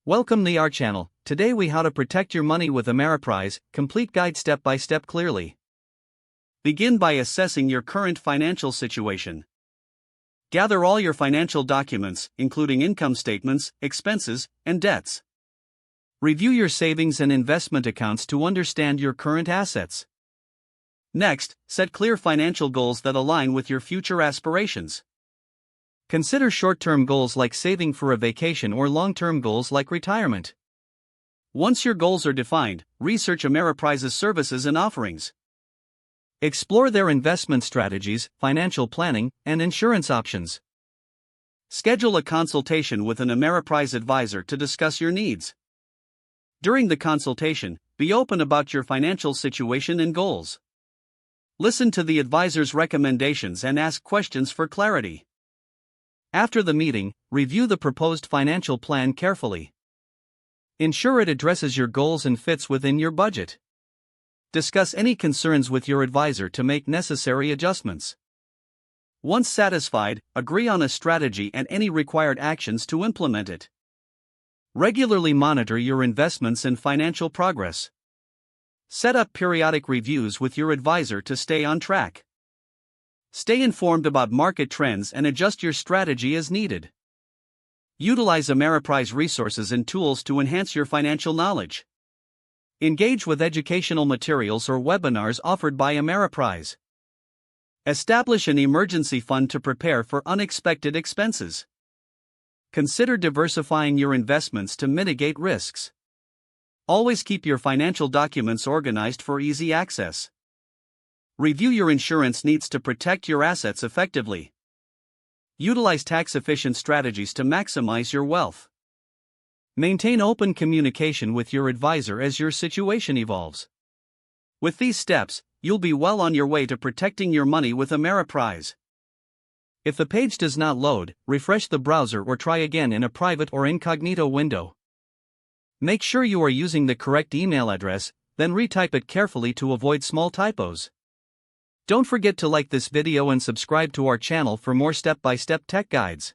Welcome to our channel. Today we how to protect your money with Ameriprise, complete guide step by step clearly. Begin by assessing your current financial situation. Gather all your financial documents, including income statements, expenses, and debts. Review your savings and investment accounts to understand your current assets. Next, set clear financial goals that align with your future aspirations. Consider short-term goals like saving for a vacation or long-term goals like retirement. Once your goals are defined, research Ameriprise's services and offerings. Explore their investment strategies, financial planning, and insurance options. Schedule a consultation with an Ameriprise advisor to discuss your needs. During the consultation, be open about your financial situation and goals. Listen to the advisor's recommendations and ask questions for clarity. After the meeting, review the proposed financial plan carefully. Ensure it addresses your goals and fits within your budget. Discuss any concerns with your advisor to make necessary adjustments. Once satisfied, agree on a strategy and any required actions to implement it. Regularly monitor your investments and financial progress. Set up periodic reviews with your advisor to stay on track. Stay informed about market trends and adjust your strategy as needed. Utilize Ameriprise resources and tools to enhance your financial knowledge. Engage with educational materials or webinars offered by Ameriprise. Establish an emergency fund to prepare for unexpected expenses. Consider diversifying your investments to mitigate risks. Always keep your financial documents organized for easy access. Review your insurance needs to protect your assets effectively. Utilize tax-efficient strategies to maximize your wealth. Maintain open communication with your advisor as your situation evolves. With these steps, you'll be well on your way to protecting your money with Ameriprise. If the page does not load, refresh the browser or try again in a private or incognito window. Make sure you are using the correct email address, then retype it carefully to avoid small typos. Don't forget to like this video and subscribe to our channel for more step-by-step tech guides.